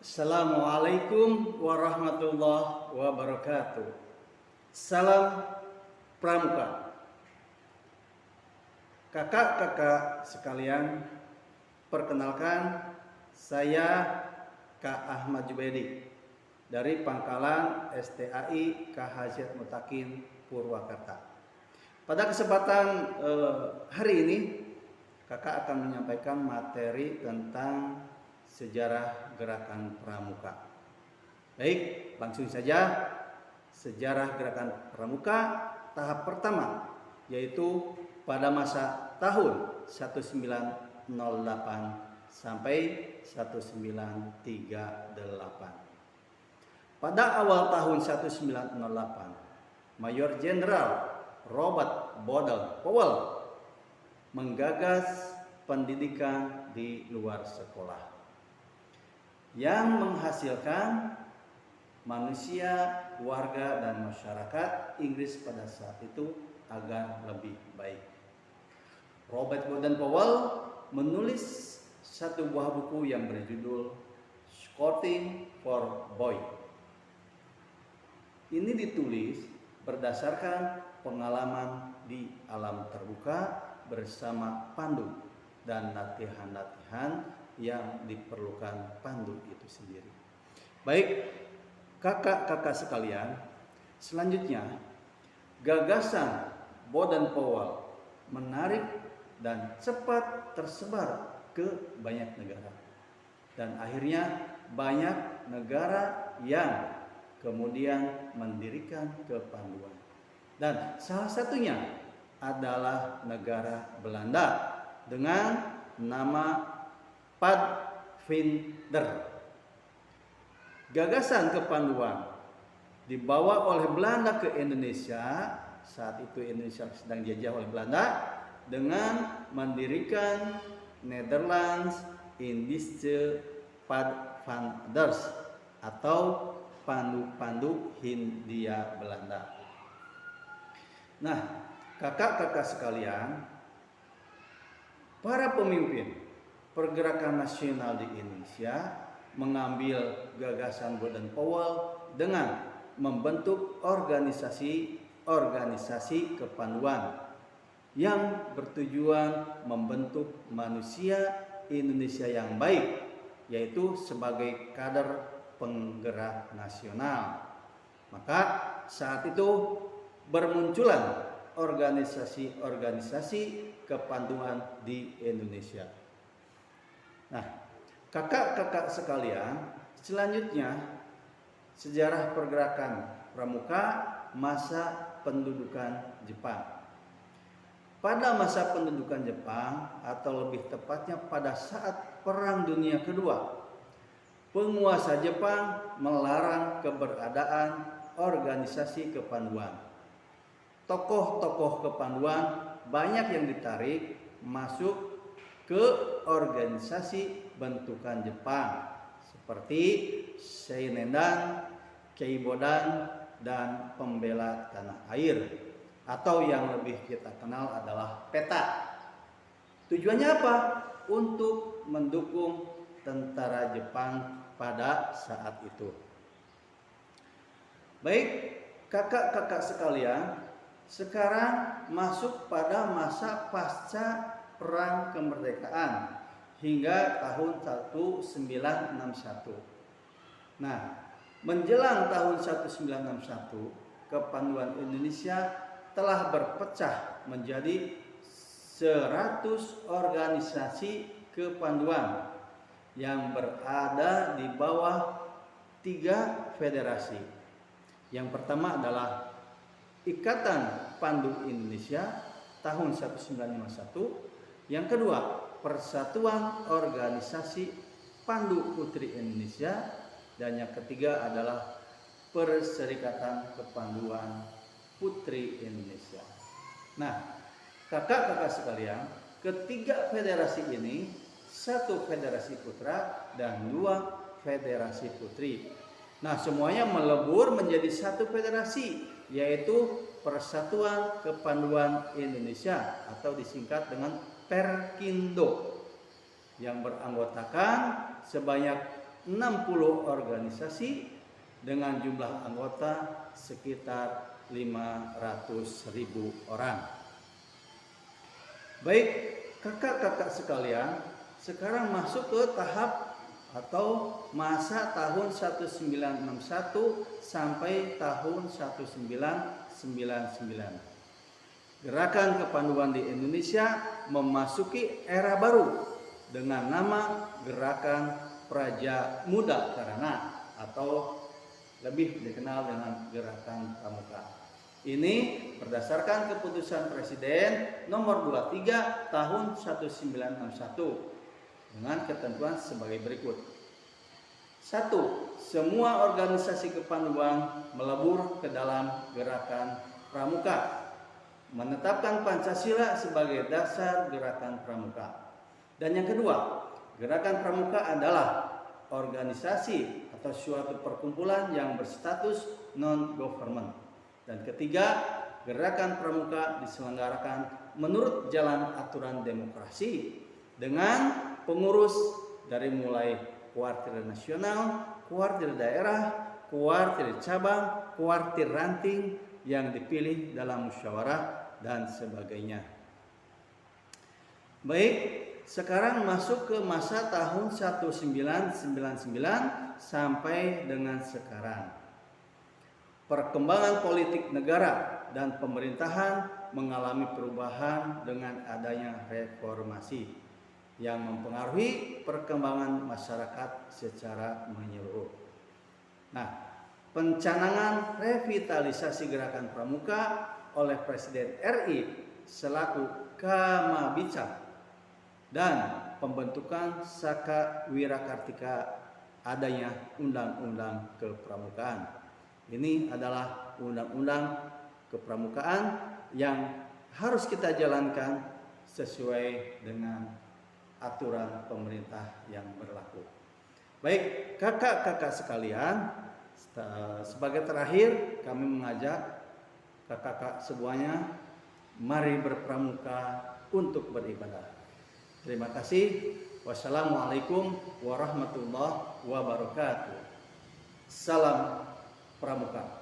Assalamualaikum warahmatullahi wabarakatuh. Salam Pramuka. Kakak-kakak sekalian, perkenalkan saya Kak Ahmad Jubaidi dari Pangkalan STAI KH Mutakin Purwakarta. Pada kesempatan hari ini kakak akan menyampaikan materi tentang sejarah gerakan pramuka. Baik, langsung saja. Sejarah gerakan pramuka tahap pertama, yaitu pada masa tahun 1908 sampai 1938. Pada awal tahun 1908, Mayor Jenderal Robert Bodel Powell menggagas pendidikan di luar sekolah yang menghasilkan manusia, warga, dan masyarakat Inggris pada saat itu agar lebih baik. Robert Baden Powell menulis satu buah buku yang berjudul Scouting for Boy. Ini ditulis berdasarkan pengalaman di alam terbuka bersama pandu dan latihan-latihan yang diperlukan pandu itu sendiri. Baik, kakak-kakak sekalian, selanjutnya gagasan Baden Powell menarik dan cepat tersebar ke banyak negara. Dan akhirnya banyak negara yang kemudian mendirikan kepanduan. Dan salah satunya adalah negara Belanda dengan nama Pathfinder. Gagasan kepanduan dibawa oleh Belanda ke Indonesia. Saat itu Indonesia sedang dijajah oleh Belanda dengan mendirikan Netherlands Indische Pathfinders atau pandu-pandu Hindia Belanda. Nah, kakak-kakak sekalian, para pemimpin pergerakan nasional di Indonesia mengambil gagasan Baden Powell dengan membentuk organisasi kepanduan yang bertujuan membentuk manusia Indonesia yang baik, yaitu sebagai kader penggerak nasional. Maka saat itu bermunculan organisasi-organisasi kepanduan di Indonesia. Nah, kakak-kakak sekalian, selanjutnya sejarah pergerakan pramuka masa pendudukan Jepang. Pada masa pendudukan Jepang, atau lebih tepatnya pada saat Perang Dunia Kedua, penguasa Jepang melarang keberadaan organisasi kepanduan. Tokoh-tokoh kepanduan banyak yang ditarik masuk ke organisasi bentukan Jepang seperti Seinendan, Keibodan, dan Pembela Tanah Air, atau yang lebih kita kenal adalah PETA. Tujuannya apa? Untuk mendukung tentara Jepang pada saat itu. Baik, kakak-kakak sekalian, sekarang masuk pada masa pasca Perang Kemerdekaan hingga tahun 1961. Nah, menjelang tahun 1961, kepanduan Indonesia telah berpecah menjadi 100 organisasi kepanduan yang berada di bawah 3 federasi. Yang pertama adalah Ikatan Pandu Indonesia tahun 1951. Yang kedua, Persatuan Organisasi Pandu Putri Indonesia, dan yang ketiga adalah Perserikatan Kepanduan Putri Indonesia. Nah, kakak-kakak sekalian, ketiga federasi ini, satu federasi putra dan 2 federasi putri. Nah, semuanya melebur menjadi satu federasi, yaitu Persatuan Kepanduan Indonesia atau disingkat dengan Perkindo, yang beranggotakan sebanyak 60 organisasi dengan jumlah anggota sekitar 500.000 orang. Baik, kakak-kakak sekalian, sekarang masuk ke tahap atau masa tahun 1961 sampai tahun 1999. Gerakan kepanduan di Indonesia memasuki era baru dengan nama Gerakan Praja Muda Karana atau lebih dikenal dengan Gerakan Pramuka. Ini berdasarkan keputusan Presiden nomor 23 tahun 1961 dengan ketentuan sebagai berikut. 1. Semua organisasi kepanduan melebur ke dalam Gerakan Pramuka. Menetapkan Pancasila sebagai dasar Gerakan Pramuka. Dan yang kedua, Gerakan Pramuka adalah organisasi atau suatu perkumpulan yang berstatus non-government. Dan ketiga, Gerakan Pramuka diselenggarakan menurut jalan aturan demokrasi dengan pengurus dari mulai kuartir nasional, kuartir daerah, kuartir cabang, kuartir ranting yang dipilih dalam musyawarah dan sebagainya. Baik, sekarang masuk ke masa tahun 1999 sampai dengan sekarang. Perkembangan politik negara dan pemerintahan mengalami perubahan dengan adanya reformasi yang mempengaruhi perkembangan masyarakat secara menyeluruh. Nah, pencanangan revitalisasi Gerakan Pramuka oleh Presiden RI selaku Kamabica dan pembentukan Saka Wirakartika adanya Undang-Undang Kepramukaan. Ini adalah Undang-Undang Kepramukaan yang harus kita jalankan sesuai dengan aturan pemerintah yang berlaku. Baik, kakak-kakak sekalian, sebagai terakhir kami mengajak kakak-kakak semuanya, mari berpramuka untuk beribadah. Terima kasih. Wassalamualaikum warahmatullahi wabarakatuh. Salam Pramuka.